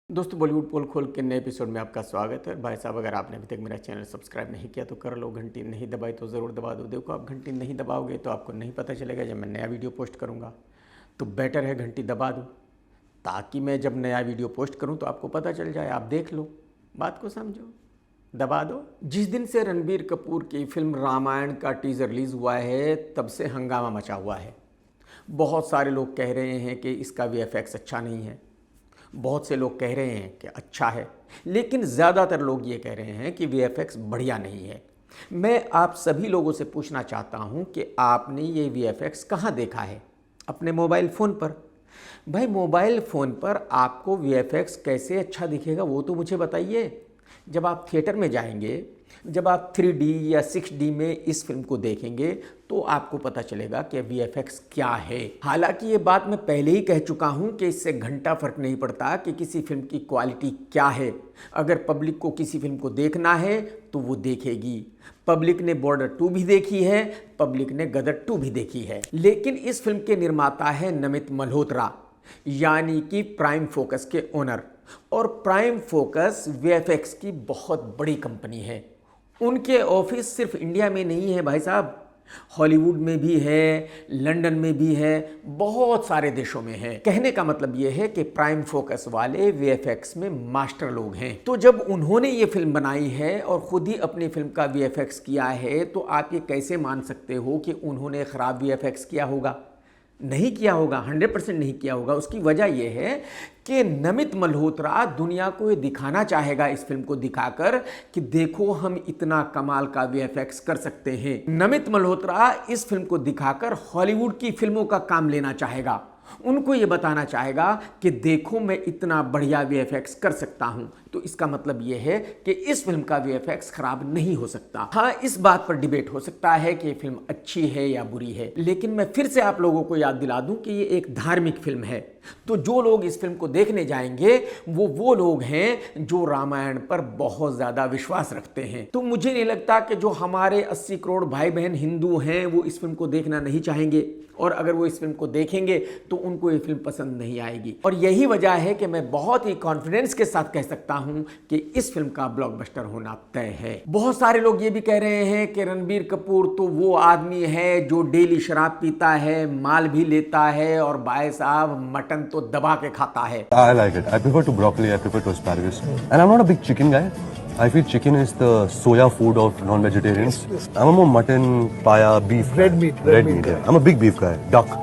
दोस्तों बॉलीवुड पोल खोल के नए एपिसोड में आपका स्वागत है। भाई साहब, अगर आपने अभी तक मेरा चैनल सब्सक्राइब नहीं किया तो कर लो, घंटी नहीं दबाई तो ज़रूर दबा दो। देखो, आप घंटी नहीं दबाओगे तो आपको नहीं पता चलेगा जब मैं नया वीडियो पोस्ट करूँगा। तो बेटर है घंटी दबा दो, ताकि मैं जब नया वीडियो पोस्ट करूँ तो आपको पता चल जाए, आप देख लो, बात को समझो, दबा दो। जिस दिन से रणबीर कपूर की फिल्म रामायण का टीज़र रिलीज़ हुआ है तब से हंगामा मचा हुआ है। बहुत सारे लोग कह रहे हैं कि इसका वीएफएक्स अच्छा नहीं है, बहुत से लोग कह रहे हैं कि अच्छा है, लेकिन ज़्यादातर लोग ये कह रहे हैं कि वीएफएक्स बढ़िया नहीं है। मैं आप सभी लोगों से पूछना चाहता हूं कि आपने ये वीएफएक्स कहाँ देखा है? अपने मोबाइल फ़ोन पर। भाई, मोबाइल फ़ोन पर आपको वीएफएक्स कैसे अच्छा दिखेगा वो तो मुझे बताइए। जब आप थिएटर में जाएंगे, जब आप 3D या 6D में इस फिल्म को देखेंगे तो आपको पता चलेगा कि वीएफएक्स क्या है। हालांकि ये बात मैं पहले ही कह चुका हूं कि इससे घंटा फर्क नहीं पड़ता कि किसी फिल्म की क्वालिटी क्या है। अगर पब्लिक को किसी फिल्म को देखना है तो वो देखेगी। पब्लिक ने बॉर्डर 2 भी देखी है, पब्लिक ने गदर 2 भी देखी है। लेकिन इस फिल्म के निर्माता है नमित मल्होत्रा, यानी कि प्राइम फोकस के ओनर। और प्राइम फोकस वीएफएक्स की बहुत बड़ी कंपनी है। उनके ऑफिस सिर्फ इंडिया में नहीं है भाई साहब, हॉलीवुड में भी है, लंदन में भी है, बहुत सारे देशों में है। कहने का मतलब यह है कि प्राइम फोकस वाले वीएफएक्स में मास्टर लोग हैं। तो जब उन्होंने ये फिल्म बनाई है और खुद ही अपनी फिल्म का वीएफएक्स किया है तो आप ये कैसे मान सकते हो कि उन्होंने खराब वीएफएक्स किया होगा? नहीं किया होगा, 100% नहीं किया होगा। उसकी वजह यह है कि नमित मल्होत्रा दुनिया को ये दिखाना चाहेगा, इस फिल्म को दिखाकर कि देखो हम इतना कमाल का वीएफएक्स कर सकते हैं। नमित मल्होत्रा इस फिल्म को दिखाकर हॉलीवुड की फिल्मों का काम लेना चाहेगा। उनको ये बताना चाहेगा कि देखो मैं इतना बढ़िया वीएफएक्स कर सकता हूं। तो इसका मतलब यह है कि इस फिल्म का वीएफएक्स खराब नहीं हो सकता। हाँ, इस बात पर डिबेट हो सकता है कि ये फिल्म अच्छी है या बुरी है, लेकिन मैं फिर से आप लोगों को याद दिला दूं कि ये एक धार्मिक फिल्म है। तो जो लोग इस फिल्म को देखने जाएंगे वो लोग हैं जो रामायण पर बहुत ज्यादा विश्वास रखते हैं। तो मुझे नहीं लगता कि जो हमारे 80 करोड़ भाई बहन हिंदू हैं वो इस फिल्म को देखना नहीं चाहेंगे, और अगर वो इस फिल्म को देखेंगे तो उनको ये फिल्म पसंद नहीं आएगी। और यही वजह है कि मैं बहुत ही कॉन्फिडेंस के साथ कह सकता हूं कि इस फिल्म का ब्लॉकबस्टर होना तय है। बहुत सारे लोग ये भी कह रहे हैं कि रणबीर कपूर तो वो आदमी है जो डेली शराब पीता है, माल भी लेता है और भाई साहब मटन तो दबा के खाता है। I like it. I prefer to broccoli. I prefer to asparagus. And I'm not a big chicken guy. I feel chicken is the soya food of non-vegetarians. I'm a more mutton, paya, beef. Red meat. Yeah. I'm a big beef guy. Duck.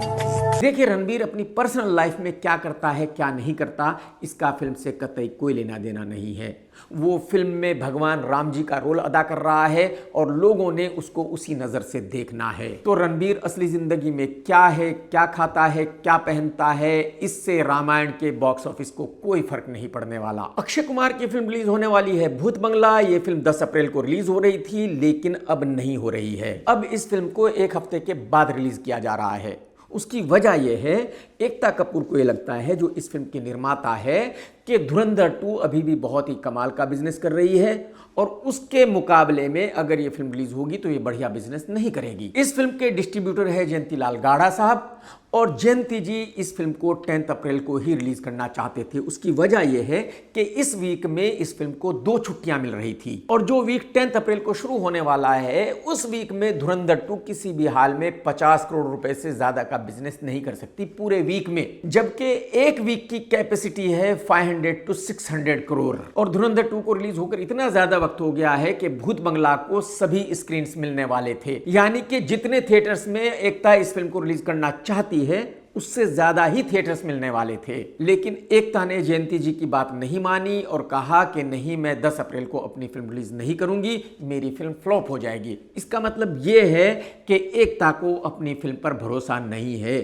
देखिए, रणबीर अपनी personal life में क्या करता है क्या नहीं करता, इसका फिल्म से कतई कोई लेना देना नहीं है। वो फिल्म में भगवान राम जी का रोल अदा कर रहा है और लोगों ने उसको उसी नजर से देखना है। तो रणबीर असली जिंदगी में क्या है, क्या खाता है, क्या पहनता है, इससे रामायण के बॉक्स ऑफिस को कोई फर्क नहीं पड़ने वाला। अक्षय कुमार की फिल्म रिलीज होने वाली है भूत बंगला। ये फिल्म 10 अप्रैल को रिलीज हो रही थी, लेकिन अब नहीं हो रही है। अब इस फिल्म को एक हफ्ते के बाद रिलीज किया जा रहा है। उसकी वजह यह है, एकता कपूर को यह लगता है, जो इस फिल्म की निर्माता है, कि धुरंधर 2 अभी भी बहुत ही कमाल का बिजनेस कर रही है और उसके मुकाबले में अगर ये फिल्म रिलीज होगी तो ये बढ़िया बिजनेस नहीं करेगी। इस फिल्म के डिस्ट्रीब्यूटर है जयंती लाल गाढ़ा साहब, और जयंती जी इस फिल्म को 10 अप्रैल को ही रिलीज करना चाहते थे। उसकी वजह यह है कि इस वीक में इस फिल्म को 2 छुट्टियां मिल रही थी, और जो वीक 10 अप्रैल को शुरू होने वाला है उस वीक में धुरंधर 2 किसी भी हाल में 50 करोड़ रुपए से ज्यादा का बिजनेस नहीं कर सकती पूरे वीक में, जबकि एक वीक की कैपेसिटी है 500 to 600 करोड़। और धुरंधर 2 को रिलीज होकर इतना ज्यादा वक्त हो गया है कि भूत बंगला को सभी स्क्रीन मिलने वाले थे, यानी कि जितने थिएटर्स में एकता इस फिल्म को रिलीज करना चाहती है उससे ज्यादा ही थिएटर्स मिलने वाले थे। लेकिन एकता ने जयंती जी की बात नहीं मानी और कहा कि नहीं, मैं 10 अप्रैल को अपनी फिल्म रिलीज नहीं करूंगी, मेरी फिल्म फ्लॉप हो जाएगी। इसका मतलब यह है कि एकता को अपनी फिल्म पर भरोसा नहीं है।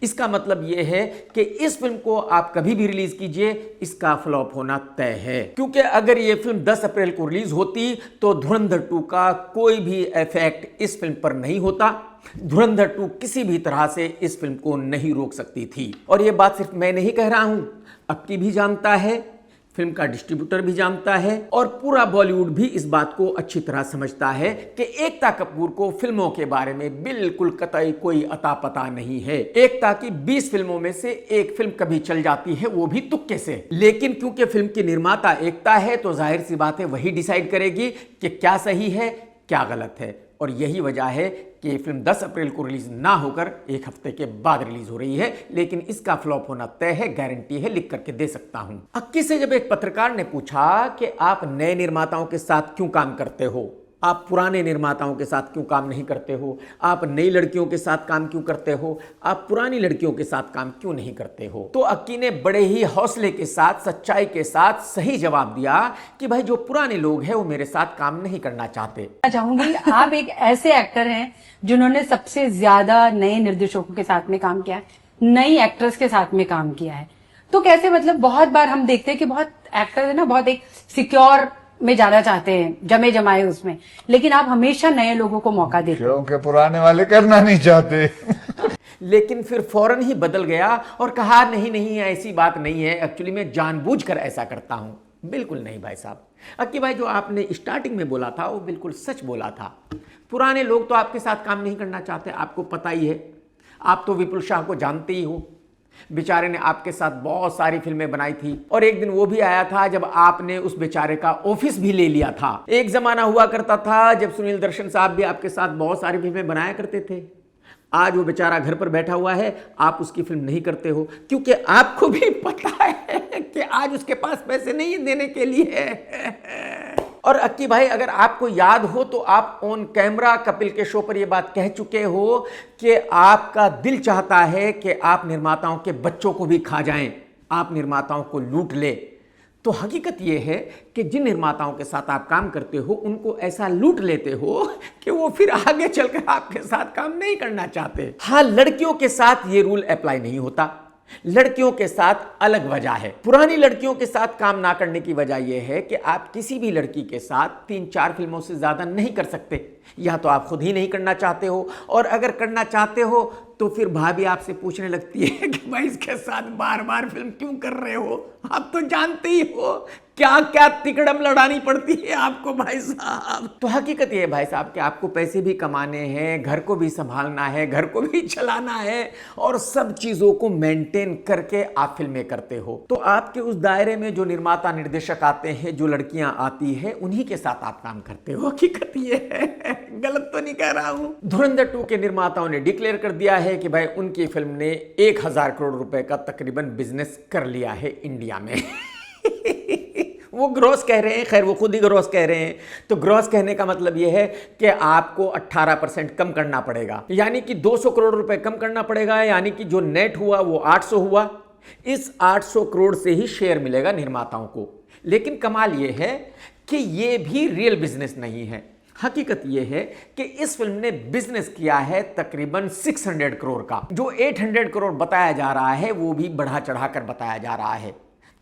इसका मतलब यह है कि इस फिल्म को आप कभी भी रिलीज कीजिए, इसका फ्लॉप होना तय है। क्योंकि अगर यह फिल्म 10 अप्रैल को रिलीज होती तो धुरंधर 2 का कोई भी इफेक्ट इस फिल्म पर नहीं होता। धुरंधर 2 किसी भी तरह से इस फिल्म को नहीं रोक सकती थी। और यह बात सिर्फ मैं नहीं कह रहा हूं, अक्की भी जानता है, फिल्म का डिस्ट्रीब्यूटर भी जानता है और पूरा बॉलीवुड भी इस बात को अच्छी तरह समझता है कि एकता कपूर को फिल्मों के बारे में बिल्कुल कतई कोई अता पता नहीं है। एकता की 20 फिल्मों में से एक फिल्म कभी चल जाती है, वो भी तुक्के से। लेकिन क्योंकि फिल्म की निर्माता एकता है तो जाहिर सी बात है वही डिसाइड करेगी कि क्या सही है क्या गलत है। और यही वजह है कि ये फिल्म 10 अप्रैल को रिलीज ना होकर एक हफ्ते के बाद रिलीज हो रही है, लेकिन इसका फ्लॉप होना तय है, गारंटी है, लिख करके दे सकता हूं। अक्की से जब एक पत्रकार ने पूछा कि आप नए निर्माताओं के साथ क्यों काम करते हो, आप पुराने निर्माताओं के साथ क्यों काम नहीं करते हो, आप नई लड़कियों के साथ काम क्यों करते हो, आप पुरानी लड़कियों के साथ काम क्यों नहीं करते हो, तो अक्की ने बड़े ही हौसले के साथ, सच्चाई के साथ सही जवाब दिया कि भाई जो पुराने लोग हैं वो मेरे साथ काम नहीं करना चाहते। चाहूंगी आप एक ऐसे एक्टर हैं जिन्होंने सबसे ज्यादा नए निर्देशकों के साथ में काम किया है, नई एक्ट्रेस के साथ में काम किया है। तो कैसे, मतलब बहुत बार हम देखते हैं कि बहुत एक्टर है ना, बहुत एक सिक्योर में जाना चाहते हैं, जमे जमाए उसमें, लेकिन आप हमेशा नए लोगों को मौका देते हैं क्योंकि पुराने वाले करना नहीं चाहते। लेकिन फिर फौरन ही बदल गया और कहा नहीं नहीं ऐसी बात नहीं है, एक्चुअली मैं जानबूझकर ऐसा करता हूं। बिल्कुल नहीं भाई साहब, अक्की भाई जो आपने स्टार्टिंग में बोला था वो बिल्कुल सच बोला था। पुराने लोग तो आपके साथ काम नहीं करना चाहते, आपको पता ही है। आप तो विपुल शाह को जानते ही हो, बेचारे ने आपके साथ बहुत सारी फिल्में बनाई थी और एक दिन वो भी आया था जब आपने उस बेचारे का ऑफिस भी ले लिया था। एक जमाना हुआ करता था जब सुनील दर्शन साहब भी आपके साथ बहुत सारी फिल्में बनाया करते थे। आज वो बेचारा घर पर बैठा हुआ है, आप उसकी फिल्म नहीं करते हो क्योंकि आपको भी पता है कि आज उसके पास पैसे नहीं देने के लिए। और अक्की भाई अगर आपको याद हो तो आप ऑन कैमरा कपिल के शो पर यह बात कह चुके हो कि आपका दिल चाहता है कि आप निर्माताओं के बच्चों को भी खा जाएं, आप निर्माताओं को लूट ले। तो हकीकत यह है कि जिन निर्माताओं के साथ आप काम करते हो उनको ऐसा लूट लेते हो कि वो फिर आगे चलकर आपके साथ काम नहीं करना चाहते। हाँ, लड़कियों के साथ ये रूल अप्लाई नहीं होता, लड़कियों के साथ अलग वजह है। पुरानी लड़कियों के साथ काम ना करने की वजह यह है कि आप किसी भी लड़की के साथ 3-4 फिल्मों से ज्यादा नहीं कर सकते, या तो आप खुद ही नहीं करना चाहते हो, और अगर करना चाहते हो तो फिर भाभी आपसे पूछने लगती है कि भाई इसके साथ बार बार फिल्म क्यों कर रहे हो। आप तो जानते ही हो क्या क्या तिकड़म लड़ानी पड़ती है आपको भाई साहब। तो हकीकत ये है भाई साहब कि आपको पैसे भी कमाने हैं, घर को भी संभालना है, घर को भी चलाना है, और सब चीजों को मेंटेन करके आप फिल्में करते हो। तो आपके उस दायरे में जो निर्माता निर्देशक आते हैं, जो लड़कियां आती है, उन्हीं के साथ आप काम करते हो। हकीकत ये है, गलत तो नहीं कह रहा हूं। धुरंधर 2 के निर्माताओं ने डिक्लेयर कर दिया है कि भाई उनकी फिल्म ने 1000 करोड़ रुपए का तकरीबन बिजनेस कर लिया है इंडिया में। वो ग्रॉस कह रहे हैं, खैर वो खुद ही ग्रॉस कह रहे हैं। तो ग्रॉस कहने का मतलब ये है कि आपको 18% कम करना पड़ेगा, यानी कि 200 करोड़ रुपए कम करना पड़ेगा, यानी कि जो नेट हुआ वो 800 हुआ। इस 800 करोड़ से ही शेयर मिलेगा निर्माताओं को। लेकिन कमाल ये है कि ये भी रियल बिजनेस नहीं है। हकीकत यह है कि इस फिल्म ने बिजनेस किया है तकरीबन 600 करोड़ का। जो 800 करोड़ बताया जा रहा है वो भी बढ़ा चढ़ाकर बताया जा रहा है,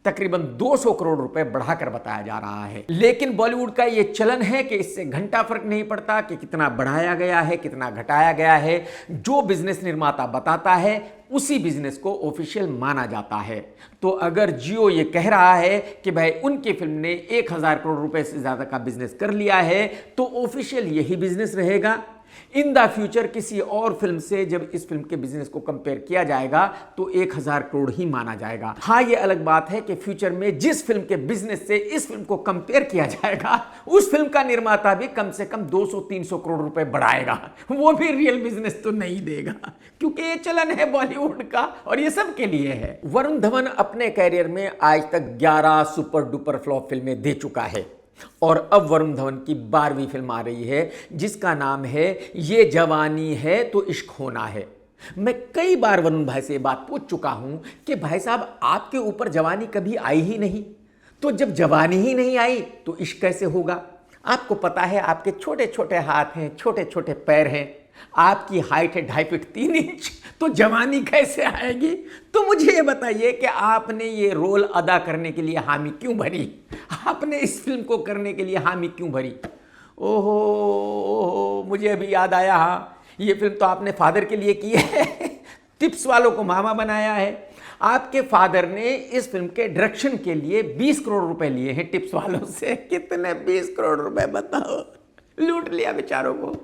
तकरीबन 200 करोड़ रुपए बढ़ाकर बताया जा रहा है। लेकिन बॉलीवुड का यह चलन है कि इससे घंटा फर्क नहीं पड़ता कि कितना बढ़ाया गया है, कितना घटाया गया है। जो बिजनेस निर्माता बताता है उसी बिजनेस को ऑफिशियल माना जाता है। तो अगर जियो ये कह रहा है कि भाई उनकी फिल्म ने 1000 करोड़ रुपए से ज्यादा का बिजनेस कर लिया है, तो ऑफिशियल यही बिजनेस रहेगा। इन द फ्यूचर किसी और फिल्म से जब इस फिल्म के बिजनेस को कंपेयर किया जाएगा तो 1000 करोड़ ही माना जाएगा। हाँ, ये अलग बात है कि फ्यूचर में जिस फिल्म के बिजनेस से इस फिल्म को कंपेयर किया जाएगा उस फिल्म का निर्माता भी कम से कम 200-300 करोड़ रुपए बढ़ाएगा, वो भी रियल बिजनेस तो नहीं देगा, क्योंकि ये चलन है बॉलीवुड का और ये सबके लिए है। वरुण धवन अपने कैरियर में आज तक 11 सुपर डुपर फ्लॉप फिल्में दे चुका है और अब वरुण धवन की 12वीं फिल्म आ रही है जिसका नाम है ये जवानी है तो इश्क होना है। मैं कई बार वरुण भाई से ये बात पूछ चुका हूं कि भाई साहब आपके ऊपर जवानी कभी आई ही नहीं, तो जब जवानी ही नहीं आई तो इश्क कैसे होगा। आपको पता है आपके छोटे छोटे हाथ हैं, छोटे छोटे पैर हैं, आपकी हाइट है 2.5 फीट 3 इंच, तो जवानी कैसे आएगी। तो मुझे ये बताइए कि आपने ये रोल अदा करने के लिए हामी क्यों भरी, आपने इस फिल्म को करने के लिए हामी क्यों भरी। ओहो, मुझे अभी याद आया, हाँ, ये फिल्म तो आपने फादर के लिए की है, टिप्स वालों को मामा बनाया है। आपके फादर ने इस फिल्म के डायरेक्शन के लिए 20 करोड़ रुपए लिए हैं टिप्स वालों से। कितने 20 करोड़ रुपए बताओ, लूट लिया बेचारों को।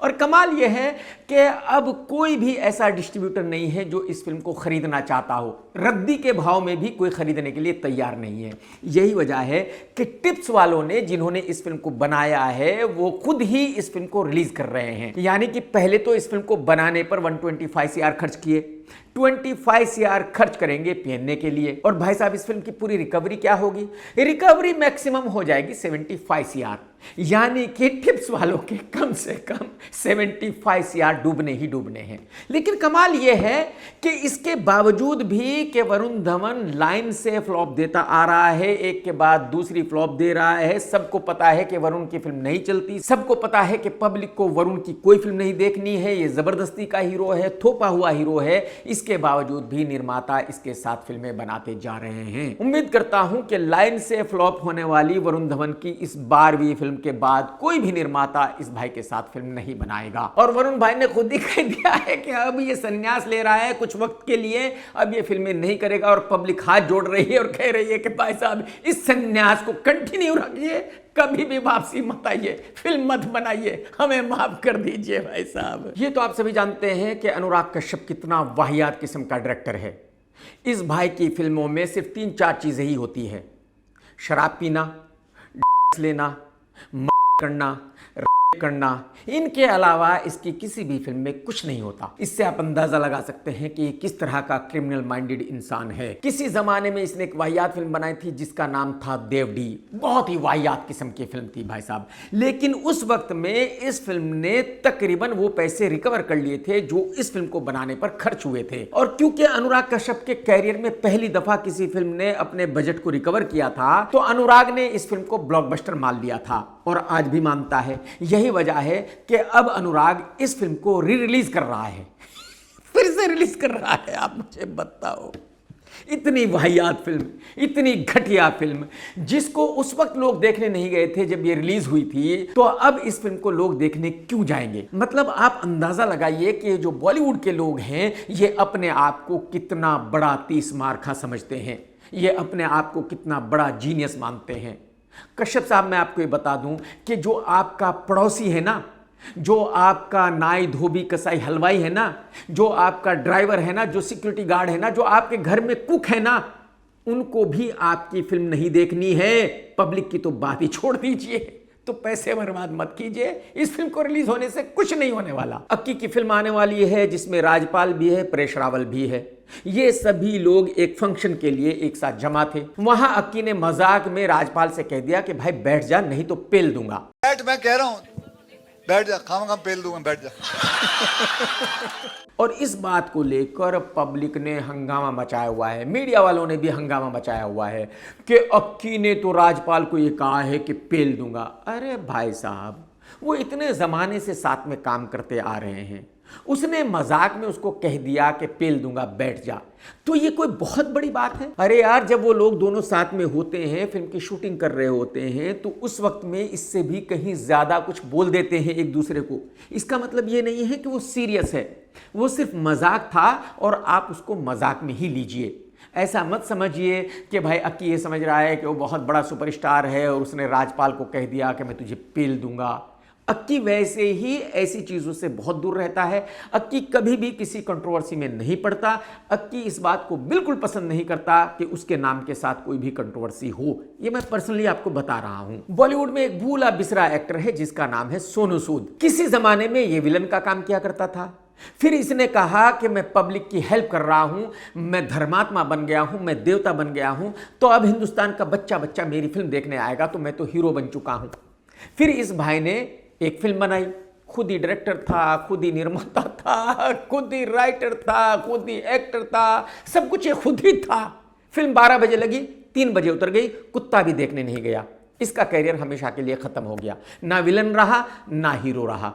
और कमाल यह है कि अब कोई भी ऐसा डिस्ट्रीब्यूटर नहीं है जो इस फिल्म को खरीदना चाहता हो। रद्दी के भाव में भी कोई खरीदने के लिए तैयार नहीं है। यही वजह है कि टिप्स वालों ने, जिन्होंने इस फिल्म को बनाया है, वो खुद ही इस फिल्म को रिलीज कर रहे हैं। यानी कि पहले तो इस फिल्म को बनाने पर 125 CR खर्च किए, 25 CR खर्च करेंगे पीएनए के लिए। और भाई साहब, इस फिल्म की पूरी रिकवरी क्या होगी? रिकवरी मैक्सिमम हो जाएगी 75 CR, यानी कि टिप्स वालों के कम से कम 75 CR डूबने ही डूबने हैं। लेकिन कमाल यह है कि इसके बावजूद भी कि वरुण धवन लाइन से फ्लॉप देता आ रहा है, एक के बाद दूसरी फ्लॉप दे रहा है। सबको पता है कि वरुण की फिल्म नहीं चलती, सबको पता है कि पब्लिक को वरुण की कोई फिल्म नहीं देखनी है, ये जबरदस्ती का हीरो है, थोपा हुआ हीरो है। इसके बावजूद भी निर्माता इसके साथ फिल्में बनाते जा रहे हैं। उम्मीद करता हूं कि लाइन से फ्लॉप होने वाली वरुण धवन की इस 12वीं फिल्म के बाद कोई भी निर्माता इस भाई के साथ फिल्म नहीं बनाएगा। और वरुण भाई ने खुद ही कह दिया है कि अब ये संन्यास ले रहा है कुछ वक्त के लिए, अब ये फिल्में नहीं करेगा। और पब्लिक हाथ जोड़ रही है और कह रही है कि भाई साहब, इस संन्यास को कंटिन्यू रखिए, कभी भी वापसी मत आइए, फिल्म मत बनाइए, हमें माफ कर दीजिए भाई साहब। ये तो आप सभी जानते हैं कि अनुराग कश्यप कितना वाहियात किस्म का डायरेक्टर है। इस भाई की फिल्मों में सिर्फ 3-4 चीजें ही होती है: शराब पीना, लेना, करना। इनके अलावा इसकी किसी भी फिल्म में कुछ नहीं होता। इससे आप अंदाजा लगा सकते हैं कि किस तरह का क्रिमिनल माइंडेड इंसान है। किसी जमाने में इसने एक वाहियात फिल्म बनाई थी जिसका नाम था देवडी। बहुत ही वाहियात किस्म की फिल्म थी भाई साहब, लेकिन उस वक्त में इस फिल्म ने तकरीबन वो पैसे रिकवर कर लिए थे जो इस फिल्म को बनाने पर खर्च हुए थे। और क्योंकि अनुराग कश्यप के कैरियर में पहली दफा किसी फिल्म ने अपने बजट को रिकवर किया था, तो अनुराग ने इस फिल्म को ब्लॉकबस्टर मान लिया था और आज भी मानता है। यही वजह है कि अब अनुराग इस फिल्म को री रिलीज कर रहा है, फिर से रिलीज कर रहा है। आप मुझे बताओ, इतनी वाहियात फिल्म, इतनी घटिया फिल्म, जिसको उस वक्त लोग देखने नहीं गए थे जब ये रिलीज हुई थी, तो अब इस फिल्म को लोग देखने क्यों जाएंगे? मतलब आप अंदाजा लगाइए कि जो बॉलीवुड के लोग हैं ये अपने आप को कितना बड़ा तीस मारखा समझते हैं, ये अपने आप को कितना बड़ा जीनियस मानते हैं। कश्यप साहब, मैं आपको ये बता दूं कि जो आपका पड़ोसी है ना, जो आपका नाई धोबी कसाई हलवाई है ना, जो आपका ड्राइवर है ना, जो सिक्योरिटी गार्ड है ना, जो आपके घर में कुक है ना, उनको भी आपकी फिल्म नहीं देखनी है। पब्लिक की तो बात ही छोड़ दीजिए, तो पैसे बर्बाद मत कीजिए। इस फिल्म को रिलीज होने से कुछ नहीं होने वाला। अक्की की फिल्म आने वाली है जिसमें राजपाल भी है, परेश रावल भी है। ये सभी लोग एक फंक्शन के लिए एक साथ जमा थे। वहां अक्की ने मजाक में राजपाल से कह दिया कि भाई बैठ जा, नहीं तो पेल दूंगा। बैठ, मैं कह रहा हूं बैठ जा, खाम पेल दूंगा, बैठ जा। और इस बात को लेकर पब्लिक ने हंगामा मचाया हुआ है, मीडिया वालों ने भी हंगामा मचाया हुआ है कि अक्की ने तो राजपाल को ये कहा है कि पेल दूंगा। अरे भाई साहब, वो इतने जमाने से साथ में काम करते आ रहे हैं, उसने मजाक में उसको कह दिया कि पेल दूंगा, बैठ जा, तो ये कोई बहुत बड़ी बात है? अरे यार, जब वो लोग दोनों साथ में होते हैं, फिल्म की शूटिंग कर रहे होते हैं, तो उस वक्त में इससे भी कहीं ज्यादा कुछ बोल देते हैं एक दूसरे को। इसका मतलब ये नहीं है कि वो सीरियस है, वो सिर्फ मजाक था और आप उसको मजाक में ही लीजिए। ऐसा मत समझिए कि भाई अक्की ये समझ रहा है कि वो बहुत बड़ा सुपरस्टार है और उसने राजपाल को कह दिया कि मैं तुझे पेल दूंगा। अक्की वैसे ही ऐसी चीज़ों से बहुत दूर रहता है। अक्की कभी भी किसी कंट्रोवर्सी में नहीं पड़ता। अक्की इस बात को बिल्कुल पसंद नहीं करता कि उसके नाम के साथ कोई भी कंट्रोवर्सी हो। ये मैं पर्सनली आपको बता रहा हूं। बॉलीवुड में एक भूला बिसरा एक्टर है जिसका नाम है सोनू सूद। किसी जमाने में ये विलन का काम किया करता था, फिर इसने कहा कि मैं पब्लिक की हेल्प कर रहा हूं, मैं धर्मात्मा बन गया हूं, मैं देवता बन गया हूं, तो अब हिंदुस्तान का बच्चा बच्चा मेरी फिल्म देखने आएगा, तो मैं तो हीरो बन चुका हूं। फिर इस भाई ने एक फिल्म बनाई, खुद ही डायरेक्टर था, खुद ही निर्माता था, खुद ही राइटर था, खुद ही एक्टर था, सब कुछ ये खुद ही था। फिल्म 12 बजे लगी, 3 बजे उतर गई, कुत्ता भी देखने नहीं गया। इसका कैरियर हमेशा के लिए खत्म हो गया, ना विलन रहा ना हीरो रहा।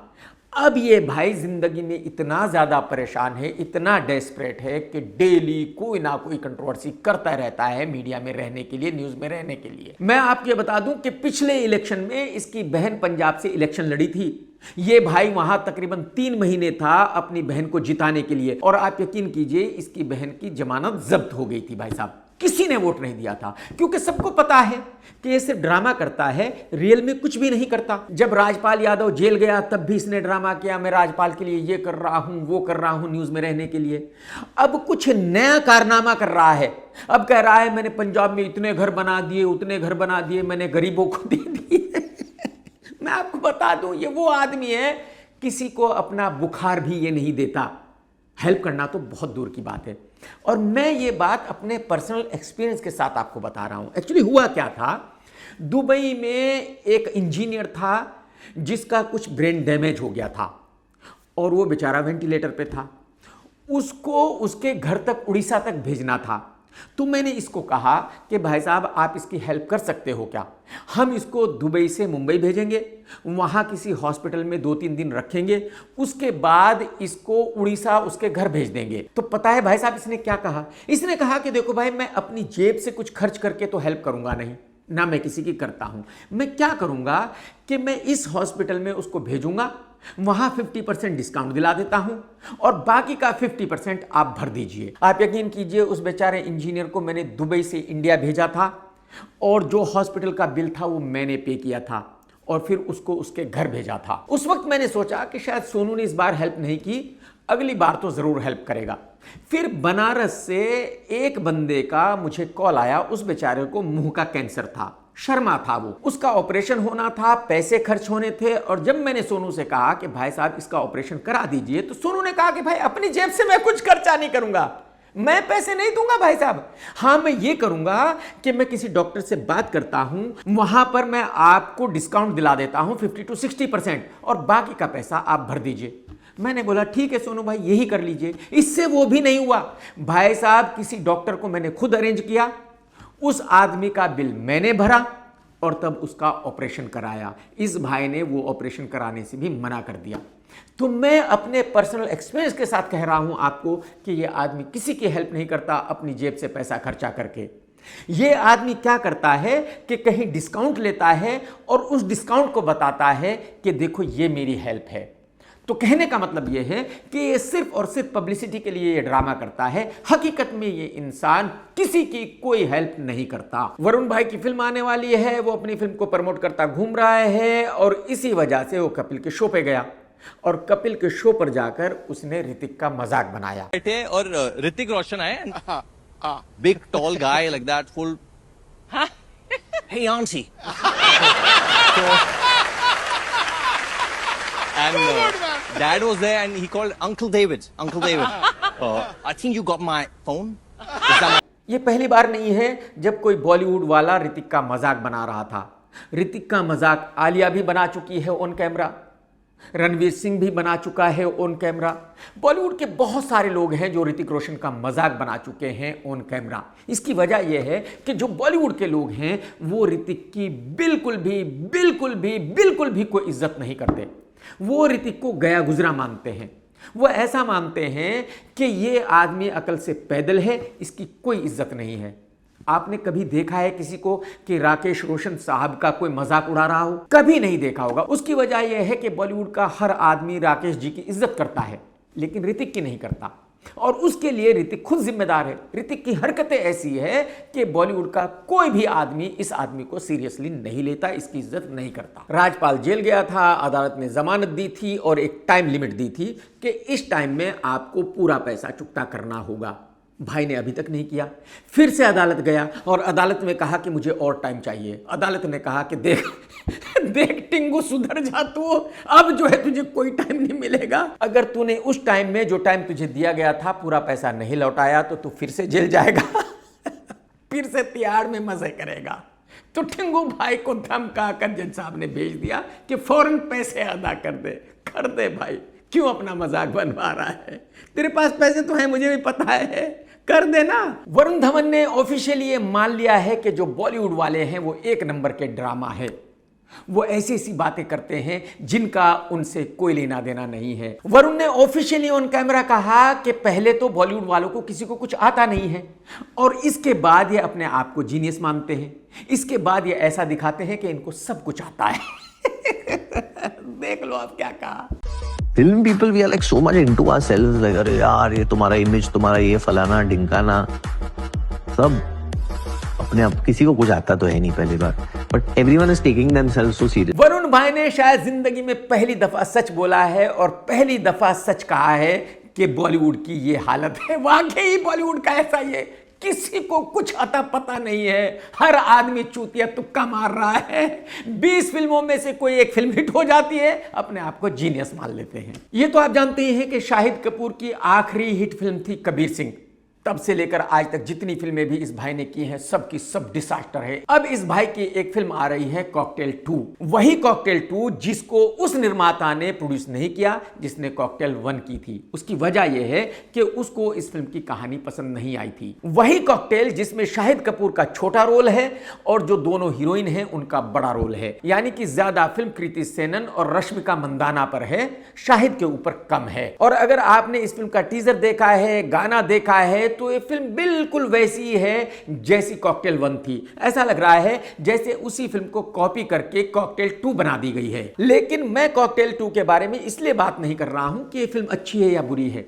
अब ये भाई जिंदगी में इतना ज्यादा परेशान है, इतना डेस्परेट है कि डेली कोई ना कोई कंट्रोवर्सी करता रहता है मीडिया में रहने के लिए, न्यूज में रहने के लिए। मैं आपको ये बता दूं कि पिछले इलेक्शन में इसकी बहन पंजाब से इलेक्शन लड़ी थी। ये भाई वहां तकरीबन 3 महीने था अपनी बहन को जिताने के लिए, और आप यकीन कीजिए इसकी बहन की जमानत जब्त हो गई थी भाई साहब। किसी ने वोट नहीं दिया था, क्योंकि सबको पता है कि ये सिर्फ ड्रामा करता है, रियल में कुछ भी नहीं करता। जब राजपाल यादव जेल गया तब भी इसने ड्रामा किया, मैं राजपाल के लिए ये कर रहा हूं, वो कर रहा हूं, न्यूज में रहने के लिए। अब कुछ नया कारनामा कर रहा है, अब कह रहा है मैंने पंजाब में इतने घर बना दिए, उतने घर बना दिए, मैंने गरीबों को दे दिए। मैं आपको बता दूं, ये वो आदमी है, किसी को अपना बुखार भी ये नहीं देता। हेल्प करना तो बहुत दूर की बात है। और मैं ये बात अपने पर्सनल एक्सपीरियंस के साथ आपको बता रहा हूं। एक्चुअली हुआ क्या था, दुबई में एक इंजीनियर था जिसका कुछ ब्रेन डैमेज हो गया था और वो बेचारा वेंटिलेटर पे था। उसको उसके घर तक, उड़ीसा तक भेजना था। तो मैंने इसको कहा कि भाई साहब आप इसकी हेल्प कर सकते हो क्या? हम इसको दुबई से मुंबई भेजेंगे, वहां किसी हॉस्पिटल में 2-3 दिन रखेंगे, उसके बाद इसको उड़ीसा उसके घर भेज देंगे। तो पता है भाई साहब इसने क्या कहा? इसने कहा कि देखो भाई, मैं अपनी जेब से कुछ खर्च करके तो हेल्प करूंगा नहीं, ना मैं किसी की करता हूं। मैं क्या करूंगा कि मैं इस हॉस्पिटल में उसको भेजूंगा, वहां 50% डिस्काउंट दिला देता हूं और बाकी का 50% आप भर दीजिए। आप यकीन कीजिए उस बेचारे इंजीनियर को मैंने दुबई से इंडिया भेजा था और जो हॉस्पिटल का बिल था वो मैंने पे किया था और फिर उसको उसके घर भेजा था। उस वक्त मैंने सोचा कि शायद सोनू ने इस बार हेल्प नहीं की, अगली बार तो जरूर हेल्प करेगा। फिर बनारस से एक बंदे का मुझे कॉल आया, उस बेचारे को मुंह का कैंसर था, शर्मा था वो, उसका ऑपरेशन होना था, पैसे खर्च होने थे। और जब मैंने सोनू से कहा कि भाई साहब इसका ऑपरेशन करा दीजिए, तो सोनू ने कहा कि भाई अपनी जेब से मैं कुछ खर्चा नहीं करूंगा, मैं पैसे नहीं दूंगा भाई साहब। हाँ, मैं ये करूंगा कि मैं किसी डॉक्टर से बात करता हूं, वहां पर मैं आपको डिस्काउंट दिला देता हूं 50 to 60% और बाकी का पैसा आप भर दीजिए। मैंने बोला ठीक है सोनू भाई, यही कर लीजिए। इससे वो भी नहीं हुआ भाई साहब, किसी डॉक्टर को मैंने खुद अरेंज किया, उस आदमी का बिल मैंने भरा और तब उसका ऑपरेशन कराया। इस भाई ने वो ऑपरेशन कराने से भी मना कर दिया। तो मैं अपने पर्सनल एक्सपीरियंस के साथ कह रहा हूं आपको कि ये आदमी किसी की हेल्प नहीं करता अपनी जेब से पैसा खर्चा करके। ये आदमी क्या करता है कि कहीं डिस्काउंट लेता है और उस डिस्काउंट को बताता है कि देखो ये मेरी हेल्प है। तो कहने का मतलब यह है कि ये सिर्फ और सिर्फ पब्लिसिटी के लिए ये ड्रामा करता है। हकीकत में ये इंसान किसी की कोई हेल्प नहीं करता। वरुण भाई की फिल्म आने वाली है, वो अपनी फिल्म को प्रमोट करता घूम रहा है और इसी वजह से वो कपिल के शो पे गया और कपिल के शो पर जाकर उसने ऋतिक का मजाक बनाया। बैठे और ऋतिक रोशन आए, big tall guy like that, full hey aunty and dad was there and he called Uncle David. I think you got my phone. ये पहली बार नहीं है जब कोई बॉलीवुड वाला ऋतिक का मजाक बना रहा था। ऋतिक का मजाक आलिया भी बना चुकी है ऑन कैमरा, रणवीर सिंह भी बना चुका है ऑन कैमरा। बॉलीवुड के बहुत सारे लोग हैं जो ऋतिक रोशन का मजाक बना चुके हैं ऑन कैमरा। इसकी वजह यह है कि जो बॉलीवुड के लोग हैं वो ऋतिक की बिल्कुल भी कोई इज्जत नहीं करते। वो ऋतिक को गया गुजरा मानते हैं। वो ऐसा मानते हैं कि ये आदमी अकल से पैदल है, इसकी कोई इज्जत नहीं है। आपने कभी देखा है किसी को कि राकेश रोशन साहब का कोई मजाक उड़ा रहा हो? कभी नहीं देखा होगा। उसकी वजह यह है कि बॉलीवुड का हर आदमी राकेश जी की इज्जत करता है, लेकिन ऋतिक की नहीं करता और उसके लिए ऋतिक खुद जिम्मेदार है। ऋतिक की हरकतें ऐसी है कि बॉलीवुड का कोई भी आदमी इस आदमी को सीरियसली नहीं लेता, इसकी इज्जत नहीं करता। राजपाल जेल गया था, अदालत ने जमानत दी थी और एक टाइम लिमिट दी थी कि इस टाइम में आपको पूरा पैसा चुकता करना होगा। भाई ने अभी तक नहीं किया। फिर से अदालत गया और अदालत में कहा कि मुझे और टाइम चाहिए। अदालत ने कहा कि देख टिंगू, सुधर जा तू, अब जो है तुझे कोई टाइम नहीं मिलेगा। अगर तूने उस टाइम में जो टाइम तुझे दिया गया था पूरा पैसा नहीं लौटाया तो तू फिर से जेल जाएगा फिर से तिहाड़ में मजे करेगा। तो टिंगू भाई को धमका कर जज साहब ने भेज दिया कि फौरन पैसे अदा कर दे भाई, क्यों अपना मजाक बनवा रहा है? तेरे पास पैसे तो हैं, मुझे भी पता है, कर देना। वरुण धवन ने ऑफिशियली ये मान लिया है कि जो बॉलीवुड वाले हैं वो एक नंबर के ड्रामा है। वो ऐसी ऐसी बातें करते हैं जिनका उनसे कोई लेना देना नहीं है। वरुण ने ऑफिशियली ऑन कैमरा कहा कि पहले तो बॉलीवुड वालों को किसी को कुछ आता नहीं है और इसके बाद ये अपने आप को जीनियस मानते हैं। इसके बाद ये ऐसा दिखाते हैं कि इनको सब कुछ आता है। देख लो आप क्या कहा। Film people we are like so much into ourselves, like अरे यार ये तुम्हारा इमेज, तुम्हारा ये फलाना ढिंकाना, सब अपने आप, किसी को कुछ आता तो है नहीं पहली बार, but everyone is taking themselves so serious. Varun भाई ने शायद जिंदगी में पहली दफा सच बोला है और पहली दफा सच कहा है कि बॉलीवुड की ये हालत है। वाकई बॉलीवुड का ऐसा ही है, किसी को कुछ अता पता नहीं है, हर आदमी चूतिया तुक्का मार रहा है। 20 फिल्मों में से कोई एक फिल्म हिट हो जाती है, अपने आप को जीनियस मान लेते हैं। ये तो आप जानते हैं कि शाहिद कपूर की आखिरी हिट फिल्म थी कबीर सिंह। तब से लेकर आज तक जितनी फिल्में भी इस भाई ने की हैं सब की सब डिसास्टर है। अब इस भाई की एक फिल्म आ रही है कॉकटेल 2, वही कॉकटेल 2 जिसको उस निर्माता ने प्रोड्यूस नहीं किया जिसने कॉकटेल 1 की थी। उसकी वजह यह है कि उसको इस फिल्म की कहानी पसंद नहीं आई थी। वही कॉकटेल जिसमें शाहिद कपूर का छोटा रोल है और जो दोनों हीरोइन हैं उनका बड़ा रोल है, यानी कि ज्यादा फिल्म कृति सेनन और रश्मिका मंदाना पर है, शाहिद के ऊपर कम है। और अगर आपने इस फिल्म का टीजर देखा है, गाना देखा है, तो ये फिल्म बिल्कुल वैसी है जैसी कॉकटेल 1 थी। ऐसा लग रहा है जैसे उसी फिल्म को कॉपी करके कॉकटेल 2 बना दी गई है। लेकिन मैं कॉकटेल 2 के बारे में इसलिए बात नहीं कर रहा हूं कि ये फिल्म अच्छी है या बुरी है।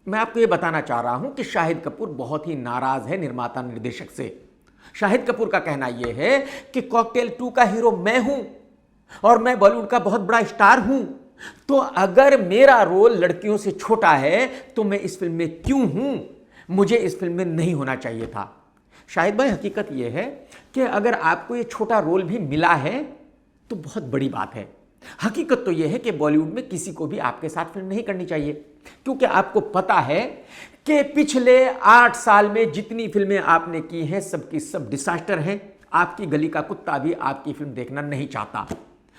मैं आपको ये बताना चाह रहा हूं कि शाहिद कपूर बहुत ही नाराज है निर्माता निर्देशक से। शाहिद कपूर का कहना यह है कि कॉकटेल 2 का हीरो मैं हूं और मैं बॉलीवुड का बहुत बड़ा स्टार हूं, तो अगर मेरा रोल लड़कियों से छोटा है तो मैं इस फिल्म में क्यों हूं, मुझे इस फिल्म में नहीं होना चाहिए था। शाहिद भाई, हकीकत यह है कि अगर आपको ये छोटा रोल भी मिला है तो बहुत बड़ी बात है। हकीकत तो यह है कि बॉलीवुड में किसी को भी आपके साथ फिल्म नहीं करनी चाहिए, क्योंकि आपको पता है कि पिछले 8 साल में जितनी फिल्में आपने की हैं सबकी सब डिसास्टर हैं। आपकी गली का कुत्ता भी आपकी फिल्म देखना नहीं चाहता।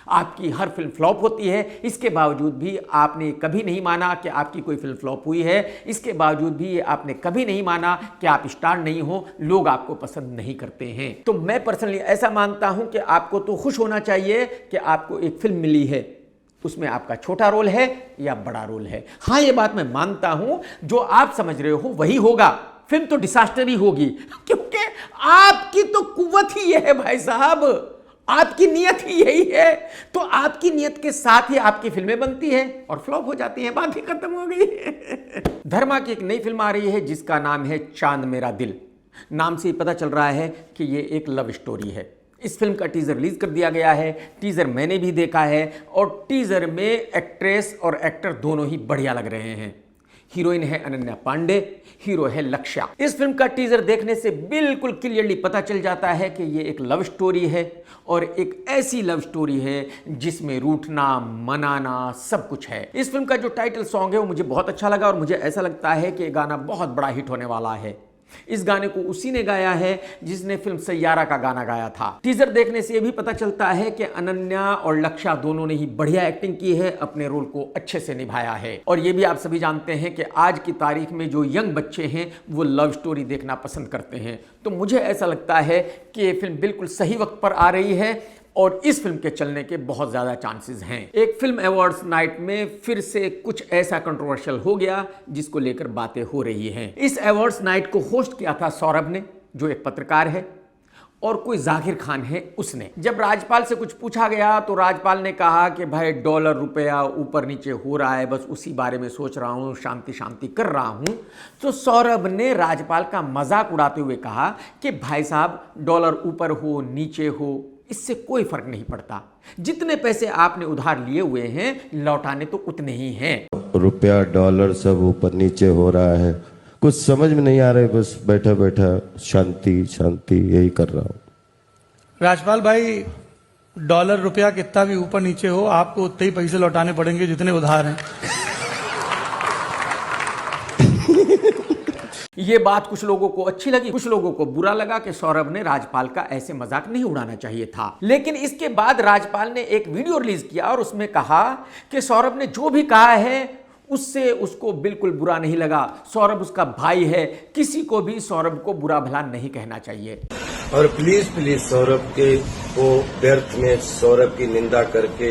आपकी हर फिल्म फ्लॉप होती है, इसके बावजूद भी आपने कभी नहीं माना कि आपकी कोई फिल्म फ्लॉप हुई है। इसके बावजूद भी आपने कभी नहीं माना कि आप स्टार नहीं हो, लोग आपको पसंद नहीं करते हैं। तो मैं पर्सनली ऐसा मानता हूं कि आपको तो खुश होना चाहिए कि आपको एक फिल्म मिली है, उसमें आपका छोटा रोल है या बड़ा रोल है। हाँ, ये बात मैं मानता हूं, जो आप समझ रहे हो वही होगा, फिल्म तो डिसास्टर ही होगी, क्योंकि आपकी तो कुव्वत ही यह है भाई साहब, आपकी नियत ही यही है। तो आपकी नियत के साथ ही आपकी फिल्में बनती हैं और फ्लॉप हो जाती हैं, बात ही खत्म हो गई। धर्मा की एक नई फिल्म आ रही है जिसका नाम है चांद मेरा दिल। नाम से ही पता चल रहा है कि ये एक लव स्टोरी है। इस फिल्म का टीजर रिलीज कर दिया गया है। टीजर मैंने भी देखा है और टीजर में एक्ट्रेस और एक्टर दोनों ही बढ़िया लग रहे हैं। हीरोइन है अनन्या पांडे, हीरो है लक्ष्या। इस फिल्म का टीजर देखने से बिल्कुल क्लियरली पता चल जाता है कि ये एक लव स्टोरी है और एक ऐसी लव स्टोरी है जिसमें रूठना मनाना सब कुछ है। इस फिल्म का जो टाइटल सॉन्ग है वो मुझे बहुत अच्छा लगा और मुझे ऐसा लगता है कि ये गाना बहुत बड़ा हिट होने वाला है। इस गाने को उसी ने गाया है जिसने फिल्म सैयारा का गाना गाया था। टीजर देखने से यह भी पता चलता है कि अनन्या और लक्ष्या दोनों ने ही बढ़िया एक्टिंग की है, अपने रोल को अच्छे से निभाया है। और ये भी आप सभी जानते हैं कि आज की तारीख में जो यंग बच्चे हैं वो लव स्टोरी देखना पसंद करते हैं। तो मुझे ऐसा लगता है कि ये फिल्म बिल्कुल सही वक्त पर आ रही है और इस फिल्म के चलने के बहुत ज्यादा चांसेस हैं। एक फिल्म अवार्ड्स नाइट में फिर से कुछ ऐसा कंट्रोवर्शियल हो गया जिसको लेकर बातें हो रही हैं। इस अवार्ड्स नाइट को होस्ट किया था सौरभ ने, जो एक पत्रकार है, और कोई जाकिर खान है उसने। जब राज्यपाल से कुछ पूछा गया तो राज्यपाल ने कहा कि भाई डॉलर रुपया ऊपर नीचे हो रहा है, बस उसी बारे में सोच रहा हूँ, शांति शांति कर रहा हूँ। तो सौरभ ने राज्यपाल का मजाक उड़ाते हुए कहा कि भाई साहब डॉलर ऊपर हो नीचे हो इससे कोई फर्क नहीं पड़ता, जितने पैसे आपने उधार लिए हुए हैं लौटाने तो उतने ही हैं। रुपया डॉलर सब ऊपर नीचे हो रहा है, कुछ समझ में नहीं आ रहा है, बस बैठा बैठा शांति शांति यही कर रहा हूँ। राजपाल भाई, डॉलर रुपया कितना भी ऊपर नीचे हो आपको उतने ही पैसे लौटाने पड़ेंगे जितने उधार हैं। ये बात कुछ लोगों को अच्छी लगी, कुछ लोगों को बुरा लगा कि सौरभ ने राज्यपाल का ऐसे मजाक नहीं उड़ाना चाहिए था। लेकिन इसके बाद राज्यपाल ने एक वीडियो रिलीज किया और उसमें कहा कि सौरभ ने जो भी कहा है उससे उसको बिल्कुल बुरा नहीं लगा। सौरभ उसका भाई है, किसी को भी सौरभ को बुरा भला नहीं कहना चाहिए। और प्लीज प्लीज सौरभ के को व्यर्थ में सौरभ की निंदा करके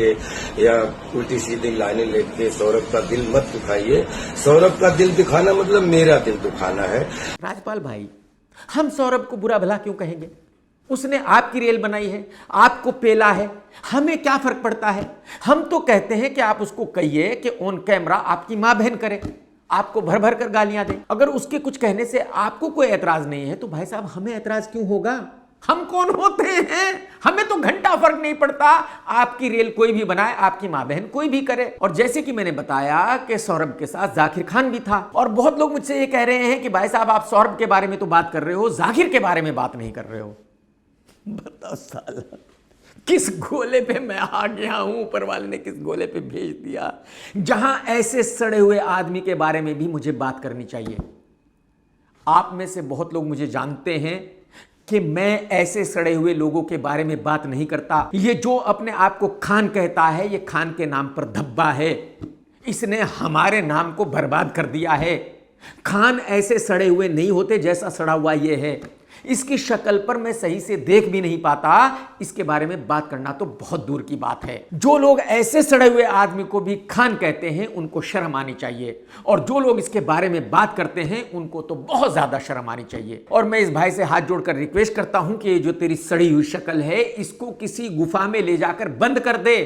या उल्टी सीधी लाइनें लेके सौरभ का दिल मत दुखाइए। सौरभ का दिल दुखाना मतलब मेरा दिल दुखाना है। राजपाल भाई, हम सौरभ को बुरा भला क्यों कहेंगे? उसने आपकी रेल बनाई है, आपको पेला है, हमें क्या फर्क पड़ता है? हम तो कहते हैं कि आप उसको कहिए कि ऑन कैमरा आपकी मां बहन करे, आपको भर भर कर गालियां दे। अगर उसके कुछ कहने से आपको कोई ऐतराज नहीं है तो भाई साहब हमें ऐतराज क्यों होगा? हम कौन होते हैं? हमें तो घंटा फर्क नहीं पड़ता। आपकी रेल कोई भी बनाए, आपकी मां बहन कोई भी करे। और जैसे कि मैंने बताया कि सौरभ के साथ जाकिर खान भी था, और बहुत लोग मुझसे ये कह रहे हैं कि भाई साहब आप सौरभ के बारे में तो बात कर रहे हो, जाकिर के बारे में बात नहीं कर रहे हो। बताओ साला, किस गोले पे मैं आ गया हूं? ऊपर वाले ने किस गोले पे भेज दिया, जहां ऐसे सड़े हुए आदमी के बारे में भी मुझे बात करनी चाहिए। आप में से बहुत लोग मुझे जानते हैं कि मैं ऐसे सड़े हुए लोगों के बारे में बात नहीं करता। ये जो अपने आप को खान कहता है, ये खान के नाम पर धब्बा है। इसने हमारे नाम को बर्बाद कर दिया है। खान ऐसे सड़े हुए नहीं होते जैसा सड़ा हुआ ये है। इसकी शक्ल पर मैं सही से देख भी नहीं पाता, इसके बारे में बात करना तो बहुत दूर की बात है। जो लोग ऐसे सड़े हुए आदमी को भी खान कहते हैं उनको शर्म आनी चाहिए, और जो लोग इसके बारे में बात करते हैं उनको तो बहुत ज्यादा शर्म आनी चाहिए। और मैं इस भाई से हाथ जोड़कर रिक्वेस्ट करता हूं कि ये जो तेरी सड़ी हुई शक्ल है इसको किसी गुफा में ले जाकर बंद कर दे,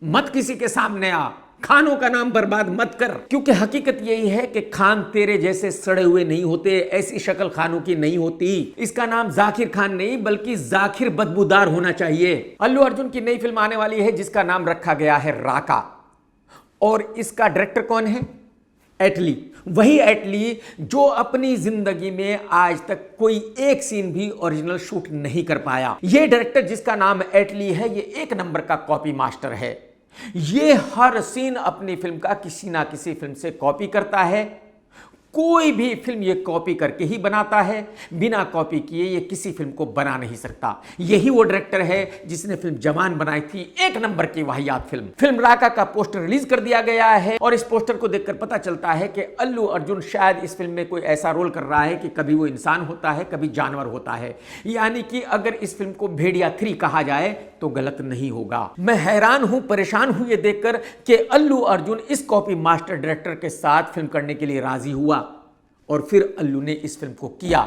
मत किसी के सामने आ। खानों का नाम बर्बाद मत कर, क्योंकि हकीकत यही है कि खान तेरे जैसे सड़े हुए नहीं होते, ऐसी शक्ल खानों की नहीं होती। इसका नाम जाकिर खान नहीं बल्कि जाकिर बदबूदार होना चाहिए। अल्लू अर्जुन की नई फिल्म आने वाली है जिसका नाम रखा गया है राका, और इसका डायरेक्टर कौन है? एटली। वही एटली जो अपनी जिंदगी में आज तक कोई एक सीन भी ओरिजिनल शूट नहीं कर पाया। यह डायरेक्टर जिसका नाम एटली है, ये एक नंबर का कॉपी मास्टर है। ये हर सीन अपनी फिल्म का किसी ना किसी फिल्म से कॉपी करता है। कोई भी फिल्म ये कॉपी करके ही बनाता है, बिना कॉपी किए ये किसी फिल्म को बना नहीं सकता। यही वो डायरेक्टर है जिसने फिल्म जवान बनाई थी, एक नंबर की वाहियात फिल्म। फिल्म राका का पोस्टर रिलीज कर दिया गया है, और इस पोस्टर को देखकर पता चलता है कि अल्लू अर्जुन शायद इस फिल्म में कोई ऐसा रोल कर रहा है कि कभी वो इंसान होता है, कभी जानवर होता है। यानी कि अगर इस फिल्म को भेड़िया 3 कहा जाए तो गलत नहीं होगा। मैं हैरान हूं, परेशान हूं ये देखकर कि अल्लू अर्जुन इस कॉपी मास्टर डायरेक्टर के साथ फिल्म करने के लिए राजी हुआ, और फिर अल्लू ने इस फिल्म को किया।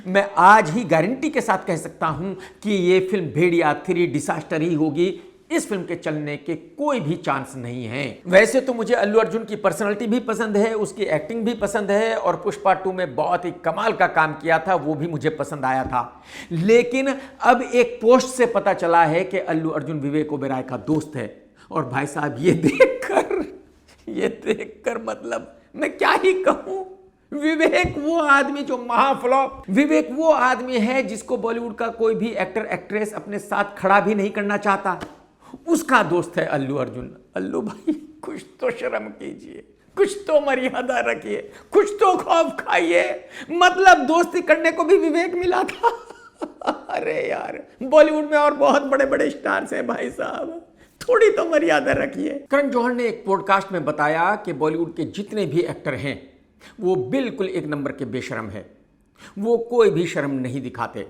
मैं आज ही गारंटी के साथ कह सकता हूं कि ये फिल्म भेड़िया 3 डिजास्टर ही होगी। इस फिल्म के चलने के कोई भी चांस नहीं है। वैसे तो मुझे अल्लू अर्जुन की पर्सनालिटी भी पसंद है, उसकी एक्टिंग भी पसंद है, और पुष्पा 2 में बहुत ही कमाल का काम किया था, वो भी मुझे पसंद आया था। लेकिन अब एक पोस्ट से पता चला है कि अल्लू अर्जुन विवेक ओबेरॉय का दोस्त है। और भाई साहब ये देखकर मतलब मैं क्या ही कहूं। विवेक वो आदमी जो महाफ्लॉप, विवेक वो आदमी है जिसको बॉलीवुड का कोई भी एक्टर एक्ट्रेस अपने साथ खड़ा भी नहीं करना चाहता, उसका दोस्त है अल्लू अर्जुन। अल्लू भाई कुछ तो शर्म कीजिए, कुछ तो मर्यादा रखिए, कुछ तो खौफ खाइए। मतलब दोस्ती करने को भी विवेक मिला था। अरे यार, बॉलीवुड में और बहुत बड़े बड़े स्टार्स हैं भाई साहब, थोड़ी तो मर्यादा रखिए। करण जौहर ने एक पॉडकास्ट में बताया कि बॉलीवुड के जितने भी एक्टर हैं वो बिल्कुल एक नंबर के बेशर्म है। वो कोई भी शर्म नहीं दिखाते,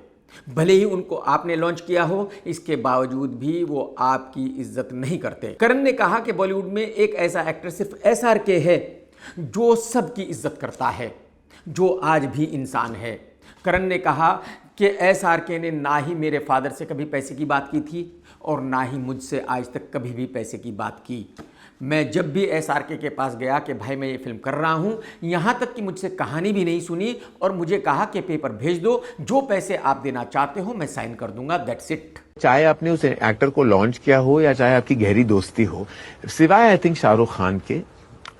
भले ही उनको आपने लॉन्च किया हो, इसके बावजूद भी वो आपकी इज्जत नहीं करते। करण ने कहा कि बॉलीवुड में एक ऐसा एक्टर सिर्फ SRK है जो सबकी इज्जत करता है, जो आज भी इंसान है। करण ने कहा कि SRK ने ना ही मेरे फादर से कभी पैसे की बात की थी, और ना ही मुझसे आज तक कभी भी पैसे की बात की। मैं जब भी SRK के पास गया कि भाई मैं ये फिल्म कर रहा हूँ, यहाँ तक कि मुझसे कहानी भी नहीं सुनी, और मुझे कहा कि पेपर भेज दो, जो पैसे आप देना चाहते हो मैं साइन कर दूंगा, दैट्स इट। चाहे आपने उस एक्टर को लॉन्च किया हो या चाहे आपकी गहरी दोस्ती हो, सिवाय आई थिंक शाहरुख खान के,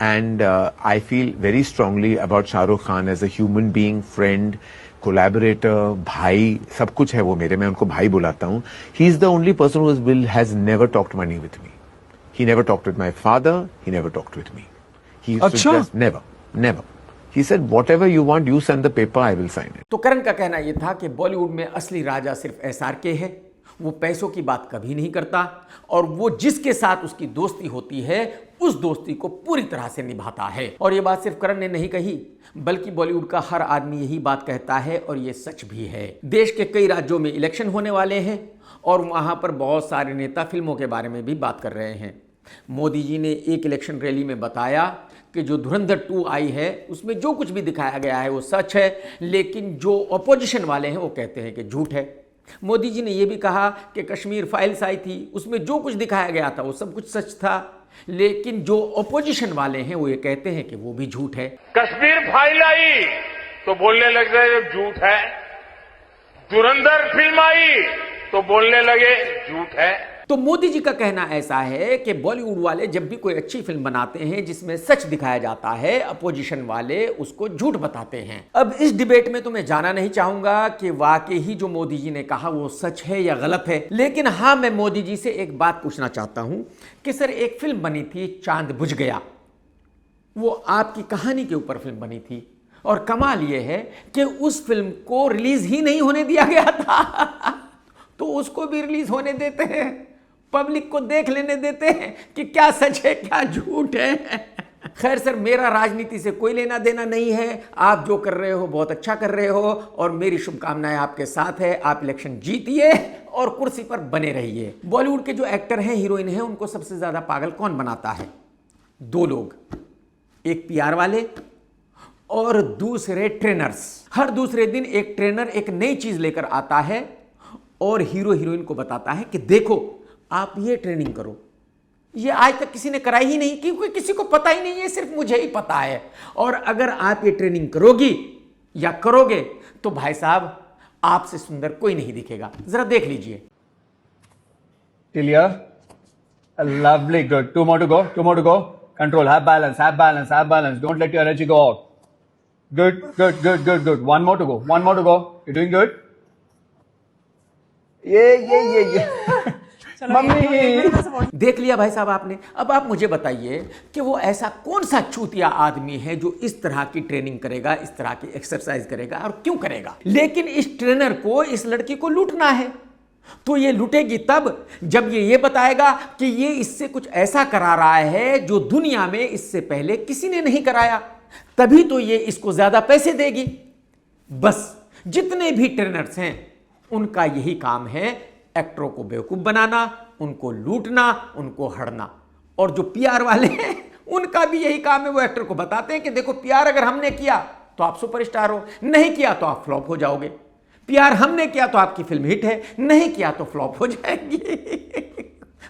and I feel very strongly about Shah Rukh Khan as a human being, friend, collaborator, भाई, सब कुछ है वो मेरे, मैं उनको भाई बुलाता हूँ। He is the only person who has never talked money with me. He never talked with my father. He never talked with me. He used to just never. He said, whatever you want, you send the paper, I will sign it. तो करण का कहना यह था कि बॉलीवुड में असली राजा सिर्फ SRK है, वो पैसों की बात कभी नहीं करता और वो जिसके साथ उसकी दोस्ती होती है उस दोस्ती को पूरी तरह से निभाता है। और ये बात सिर्फ करण ने नहीं कही, बल्कि बॉलीवुड का हर आदमी यही बात कहता है और ये सच भी है। देश के कई राज्यों में इलेक्शन होने वाले हैं और वहां पर बहुत सारे नेता फिल्मों के बारे में भी बात कर रहे हैं। मोदी जी ने एक इलेक्शन रैली में बताया कि जो धुरंधर 2 आई है उसमें जो कुछ भी दिखाया गया है वो सच है, लेकिन जो अपोजिशन वाले हैं वो कहते हैं कि झूठ है। मोदी जी ने यह भी कहा कि कश्मीर फाइल्स आई थी, उसमें जो कुछ दिखाया गया था वो सब कुछ सच था, लेकिन जो अपोजिशन वाले हैं वो ये कहते हैं कि वो भी झूठ है। कश्मीर फाइल आई तो बोलने लग गए झूठ है, धुरंधर फिल्म आई तो बोलने लगे झूठ है। तो मोदी जी का कहना ऐसा है कि बॉलीवुड वाले जब भी कोई अच्छी फिल्म बनाते हैं जिसमें सच दिखाया जाता है, अपोजिशन वाले उसको झूठ बताते हैं। अब इस डिबेट में तो मैं जाना नहीं चाहूंगा कि वाकई ही जो मोदी जी ने कहा वो सच है या गलत है, लेकिन हाँ मैं मोदी जी से एक बात पूछना चाहता हूं कि सर एक फिल्म बनी थी चांद बुझ गया, वो आपकी कहानी के ऊपर फिल्म बनी थी और कमाल ये है कि उस फिल्म को रिलीज ही नहीं होने दिया गया था तो उसको भी रिलीज होने देते हैं, पब्लिक को देख लेने देते हैं कि क्या सच है क्या झूठ है। खैर सर, मेरा राजनीति से कोई लेना देना नहीं है, आप जो कर रहे हो बहुत अच्छा कर रहे हो और मेरी शुभकामनाएं आपके साथ है। आप इलेक्शन जीतिए और कुर्सी पर बने रहिए। बॉलीवुड के जो एक्टर हैं, हीरोइन हैं, उनको सबसे ज्यादा पागल कौन बनाता है? 2 लोग, एक पीआर वाले और दूसरे ट्रेनर्स। हर दूसरे दिन एक ट्रेनर एक नई चीज लेकर आता है और हीरो हीरोइन को बताता है कि देखो आप ये ट्रेनिंग करो, ये आज तक किसी ने कराई ही नहीं, क्योंकि किसी को पता ही नहीं है, सिर्फ मुझे ही पता है। और अगर आप ये ट्रेनिंग करोगी या करोगे तो भाई साहब आपसे सुंदर कोई नहीं दिखेगा। जरा देख लीजिए। Clear? Lovely, good. 2 more to go. 2 more to go. Control. Have balance. Have balance. Have balance. Don't let your energy go out. Good, good, good, good, good. 1 more to go. 1 more to go. You're doing good. Yeah. Mummy देख लिया भाई साहब आपने। अब आप मुझे बताइए कि वो ऐसा कौन सा चूतिया आदमी है जो इस तरह की ट्रेनिंग करेगा, इस तरह की एक्सरसाइज करेगा और क्यों करेगा? लेकिन इस ट्रेनर को, इस लड़की को लूटना है, तो ये लूटेगी तब जब ये बताएगा कि ये इससे कुछ ऐसा करा रहा है जो दुनिया में इससे पहले किसी ने नहीं कराया, तभी तो ये इसको ज्यादा पैसे देगी। बस जितने भी ट्रेनर्स हैं उनका यही काम है, एक्टरों को बेवकूफ बनाना, उनको लूटना, उनको हड़ना। और जो पीआर वाले हैं उनका भी यही काम है, वो एक्टर को बताते हैं कि देखो पीआर अगर हमने किया तो आप सुपरस्टार हो, नहीं किया तो आप फ्लॉप हो जाओगे। पीआर हमने किया तो आपकी फिल्म हिट है, नहीं किया तो फ्लॉप हो जाएगी।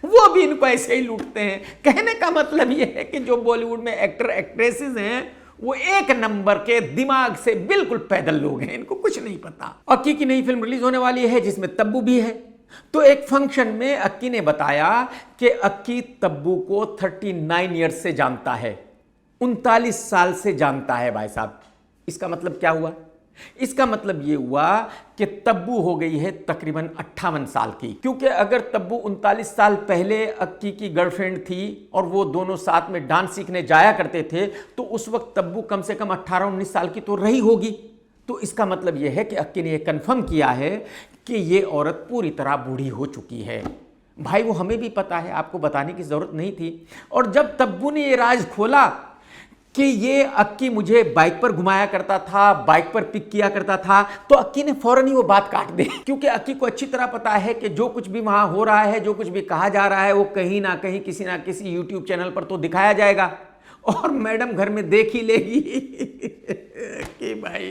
वो भी इनको ऐसे ही लूटते हैं। कहने का मतलब ये है कि जो बॉलीवुड में एक्टर एक्ट्रेसेस हैं वो एक नंबर के दिमाग से बिल्कुल पैदल लोग हैं, इनको कुछ नहीं पता। अक्की की नई फिल्म रिलीज होने वाली है जिसमें तब्बू भी है। तो एक फंक्शन में अक्की ने बताया कि अक्की तब्बू को 39 ईयर्स से जानता है, 39 साल से जानता है भाई साहब। इसका मतलब क्या हुआ? इसका मतलब यह हुआ कि तब्बू हो गई है तकरीबन 58 साल की, क्योंकि अगर तब्बू 39 साल पहले अक्की की गर्लफ्रेंड थी और वो दोनों साथ में डांस सीखने जाया करते थे तो उस वक्त तब्बू कम से कम 18-19 साल की तो रही होगी। तो इसका मतलब यह है कि अक्की ने यह कंफर्म किया है कि ये औरत पूरी तरह बूढ़ी हो चुकी है। भाई वो हमें भी पता है, आपको बताने की जरूरत नहीं थी। और जब तब्बू ने ये राज खोला कि ये अक्की मुझे बाइक पर घुमाया करता था, बाइक पर पिक किया करता था, तो अक्की ने फौरन ही वो बात काट दी, क्योंकि अक्की को अच्छी तरह पता है कि जो कुछ भी वहां हो रहा है, जो कुछ भी कहा जा रहा है, वो कहीं ना कहीं किसी ना किसी यूट्यूब चैनल पर तो दिखाया जाएगा और मैडम घर में देख ही लेगी कि भाई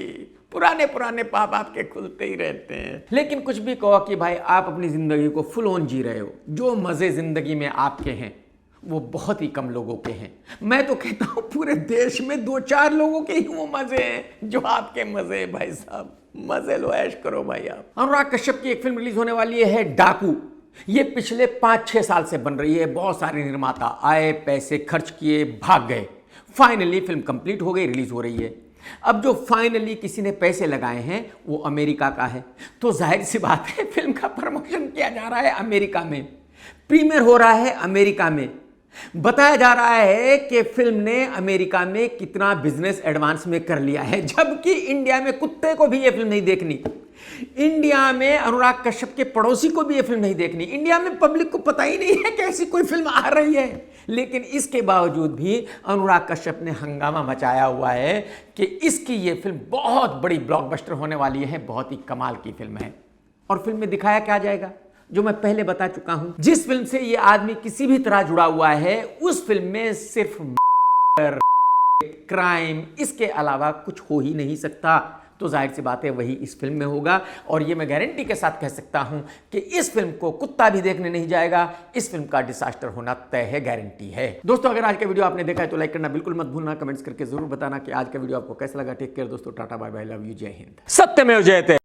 पुराने पाप आपके खुलते ही रहते हैं। लेकिन कुछ भी कहो कि भाई आप अपनी जिंदगी को फुल ऑन जी रहे हो, जो मजे जिंदगी में आपके हैं वो बहुत ही कम लोगों के हैं। मैं तो कहता हूं पूरे देश में 2-4 लोगों के ही वो मजे हैं जो आपके मजे हैं। भाई साहब मजे लो, ऐश करो भाई आप। अनुराग कश्यप की एक फिल्म रिलीज होने वाली है डाकू। ये पिछले 5-6 साल से बन रही है। बहुत सारे निर्माता आए, पैसे खर्च किए, भाग गए। फाइनली फिल्म कंप्लीट हो गई, रिलीज हो रही है। अब जो फाइनली किसी ने पैसे लगाए हैं वो अमेरिका का है, तो जाहिर सी बात है फिल्म का प्रमोशन किया जा रहा है अमेरिका में, प्रीमियर हो रहा है अमेरिका में। बताया जा रहा है कि फिल्म ने अमेरिका में कितना बिजनेस एडवांस में कर लिया है, जबकि इंडिया में कुत्ते को भी यह फिल्म नहीं देखनी। इंडिया में अनुराग कश्यप के पड़ोसी को भी ये फिल्म नहीं देखनी। इंडिया में पब्लिक को पता ही नहीं है कि ऐसी कोई फिल्म आ रही है, लेकिन इसके बावजूद भी अनुराग कश्यप ने हंगामा मचाया हुआ है कि इसकी ये फिल्म बहुत बड़ी ब्लॉकबस्टर होने वाली है, बहुत ही कमाल की फिल्म है। और फिल्म में दिखाया क्या जाएगा, जो मैं पहले बता चुका हूं। जिस फिल्म से ये आदमी किसी भी तरह जुड़ा हुआ है, उस फिल्म में सिर्फ क्राइम, इसके अलावा कुछ हो ही नहीं सकता। तो जाहिर सी बात है वही इस फिल्म में होगा। और ये मैं गारंटी के साथ कह सकता हूं कि इस फिल्म को कुत्ता भी देखने नहीं जाएगा। इस फिल्म का डिसास्टर होना तय है, गारंटी है। दोस्तों, अगर आज का वीडियो आपने देखा है तो लाइक करना बिल्कुल मत भूलना। कमेंट्स करके जरूर बताना कि आज का वीडियो आपको कैसा लगा। टेक केयर दोस्तों, ta ta bye bye, love you, जय हिंद। सत्यमेव जयते।